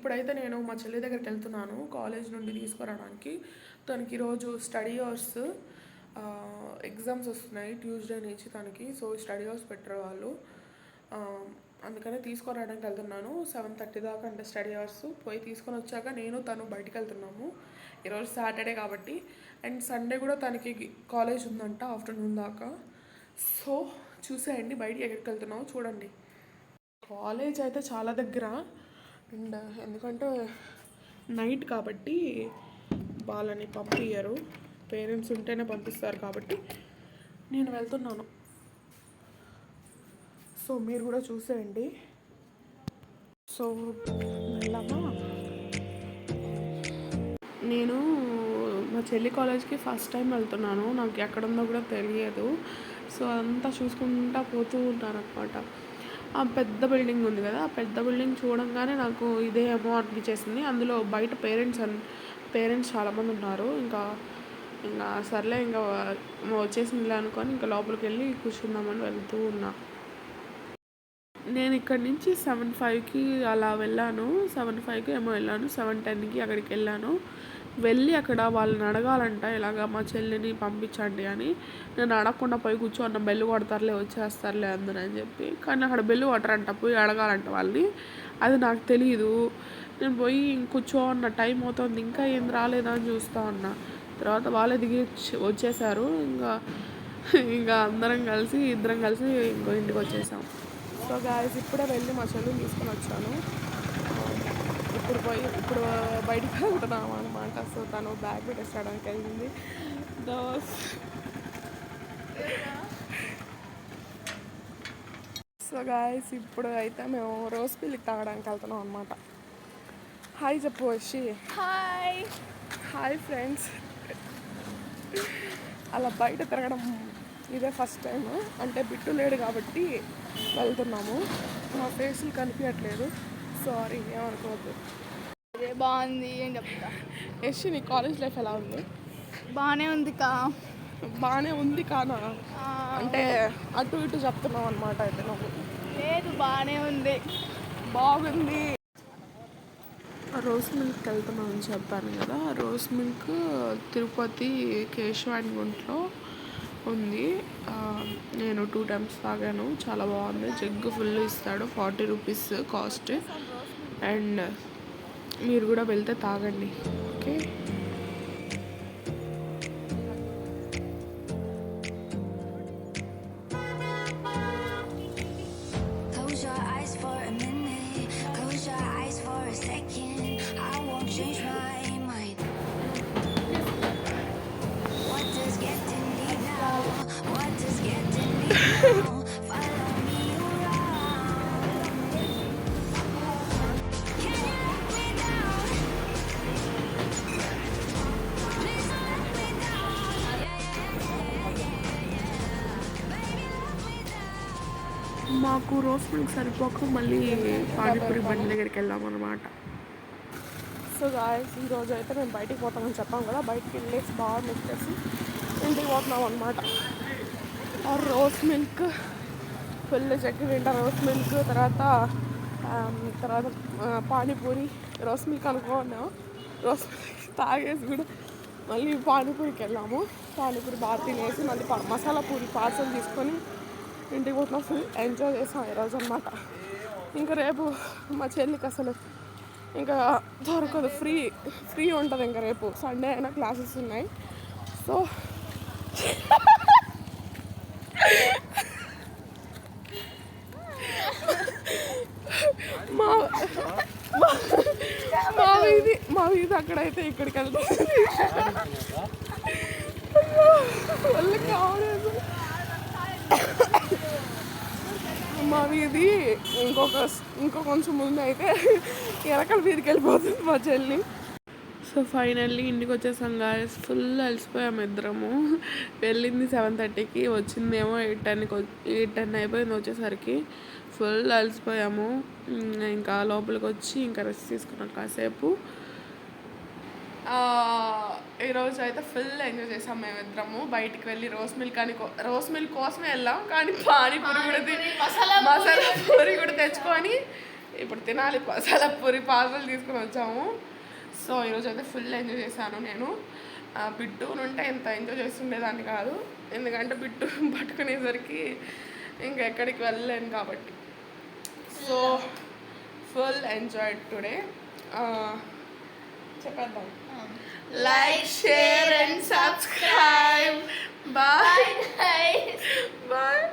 ఇప్పుడైతే నేను మా చెల్లి దగ్గరికి వెళ్తున్నాను కాలేజ్ నుండి తీసుకురావడానికి. తనకి ఈరోజు స్టడీ అవర్స్ ఎగ్జామ్స్ వస్తున్నాయి ట్యూస్డే నుంచి తనకి. సో స్టడీ అవర్స్ పెట్టరు వాళ్ళు, అందుకనే తీసుకురావడానికి వెళ్తున్నాను. 7:30 దాకా అంటే స్టడీ అవర్స్. పోయి తీసుకొని వచ్చాక నేను తను బయటికి వెళ్తున్నాము. ఈరోజు సాటర్డే కాబట్టి, అండ్ సండే కూడా తనకి కాలేజ్ ఉందంట ఆఫ్టర్నూన్ దాకా. సో చూసేయండి బయటికి ఎక్కడికి వెళ్తున్నాము చూడండి. కాలేజ్ అయితే చాలా దగ్గర, అండ్ ఎందుకంటే నైట్ కాబట్టి వాళ్ళని పంపించరు, పేరెంట్స్ ఉంటేనే పంపిస్తారు కాబట్టి నేను వెళ్తున్నాను. సో మీరు కూడా చూసేయండి. సో వెళ్ళామా. నేను మా చెల్లి కాలేజ్కి ఫస్ట్ టైం వెళ్తున్నాను, నాకు ఎక్కడుందో కూడా తెలియదు. సో అంతా చూసుకుంటా పోతూ ఉంటాను అనమాట. ఆ పెద్ద బిల్డింగ్ ఉంది కదా, ఆ పెద్ద బిల్డింగ్ చూడంగానే నాకు ఇదేమో అనిపించేసింది. అందులో బయట పేరెంట్స్ చాలామంది ఉన్నారు. ఇంకా సర్లే ఇంకా వచ్చేసిందిలే అనుకొని ఇంకా లోపలికి వెళ్ళి కూర్చుందామని వెళ్తూ ఉన్నా. నేను ఇక్కడి నుంచి 7:05కి అలా వెళ్ళాను, 7:05కి ఏమో వెళ్ళాను, 7:10కి అక్కడికి వెళ్ళాను. వెళ్ళి అక్కడ వాళ్ళని అడగాలంట, ఇలాగ మా చెల్లిని పంపించండి అని. నేను అడగకుండా పోయి కూర్చోన్న, బెల్లు కొడతారులే వచ్చేస్తారులే అందరూ అని చెప్పి. కానీ అక్కడ బెల్లు కొట్టరంట, పోయి అడగాలంట వాళ్ళని. అది నాకు తెలియదు. నేను పోయి కూర్చోన్న, టైం అవుతుంది ఇంకా ఏం రాలేదా అని చూస్తూ ఉన్నా. తర్వాత వాళ్ళే దిగి వచ్చేసారు. ఇంకా ఇద్దరం కలిసి ఇంకో ఇంటికి వచ్చేసాం. సో గాయస్ ఇప్పుడే వెళ్ళి మా చెల్లిని తీసుకొని వచ్చాను. ఇప్పుడు బయటికి వెళ్తున్నాము అనమాట. సో తను బ్యాగ్ పెట్టేసడానికి వెళ్ళింది. సో గాయస్ ఇప్పుడు అయితే మేము రోజ్ మిల్క్ తాగడానికి వెళ్తున్నాం అనమాట. హాయ్ చెప్పు వచ్చి. Hi friends. అలా బయట తిరగడం ఇదే ఫస్ట్ టైం. అంటే బిట్టు లేడు కాబట్టి వెళ్తున్నాము. మా ఫేస్లు కనిపించట్లేదు, సారీ ఏమనుకోవద్దు. అదే బాగుంది అని చెప్తా. యశ్ నీ కాలేజ్ లైఫ్ ఎలా ఉంది? బాగానే ఉంది కానా అంటే అటు ఇటు చెప్తున్నావు అనమాట. అయితే నువ్వు లేదు బాగానే ఉంది. బాగుంది. రోజ్ మిల్క్ వెళ్తున్నామని చెప్పాను కదా, రోజ్ మిల్క్ తిరుపతి కేశవాని గుంట్లో ఉంది. నేను 2 times తాగాను, చాలా బాగుంది. జగ్గు ఫుల్ ఇస్తాడు, 40 rupees కాస్ట్. అండ్ మీరు కూడా వెళ్తే తాగండి, ఓకే. మాకు రోజ్ మిల్క్ సరిపోక మళ్ళీ పానీపూరి బండి దగ్గరికి వెళ్ళాం అనమాట. సో గాయస్ ఈరోజు అయితే మేము బయటికి పోతామని చెప్పాం కదా, బయటికి వెళ్ళేసి బాగా నెక్కేసి ఇంటికి పోతున్నాం అనమాట. రోజ్ మిల్క్ ఫుల్ చెక్కి తింటా, రోజ్ మిల్క్ తర్వాత పానీపూరి. రోజ్ మిల్క్ అనుకున్నాం, రోజ్ మిల్క్ తాగేసి కూడా మళ్ళీ పానీపూరికి వెళ్ళాము. పానీపూరి బాగా తినేసి మళ్ళీ మసాలా పూరి పార్సల్ తీసుకొని ఇంటికి పోతున్నాం. ఫుల్ ఎంజాయ్ చేసాం ఈరోజు అనమాట. ఇంకా రేపు మా చెల్లికి అసలు ఇంకా దొరకదు, ఫ్రీ ఉంటుంది. ఇంకా రేపు సండే అయినా క్లాసెస్ ఉన్నాయి. సో మా వీధి అక్కడైతే ఇక్కడికి వెళ్తుంది. వాళ్ళకి కావలేదు. మా వీధి ఇంకో కొంచెం ముందు అయితే ఎరకల వీధికి వెళ్ళిపోతుంది మా చెల్లి. సో ఫైనల్లీ ఇంటికి వచ్చేసాం గాయస్. ఫుల్ అలసిపోయాము ఇద్దరము. వెళ్ళింది 7:30కి, వచ్చిందేమో 8:10 అయిపోయింది వచ్చేసరికి. ఫుల్ అలసిపోయాము. ఇంకా లోపలికి వచ్చి ఇంకా రెస్ట్ తీసుకున్నాం కాసేపు. ఈరోజు అయితే ఫుల్ ఎంజాయ్ చేసాం మేమిద్దరము. బయటికి వెళ్ళి రోజ్ మిల్క్ కోసమే వెళ్ళాం, కానీ పానీపూరి కూడా మసాలా పూరి కూడా తెచ్చుకొని ఇప్పుడు తినాలి మసాలా పూరి పార్సల్ తీసుకుని వచ్చాము. సో ఈరోజు అయితే ఫుల్ ఎంజాయ్ చేశాను నేను. బిట్టు ఉంటే ఎంత ఎంజాయ్ చేస్తుండేదాన్ని కాదు, ఎందుకంటే బిట్టు పట్టుకునేసరికి ఇంకా ఎక్కడికి వెళ్ళలేను కాబట్టి. So full enjoy today. చెప్పేద్దాం, like, share and subscribe. Bye Bye. Bye.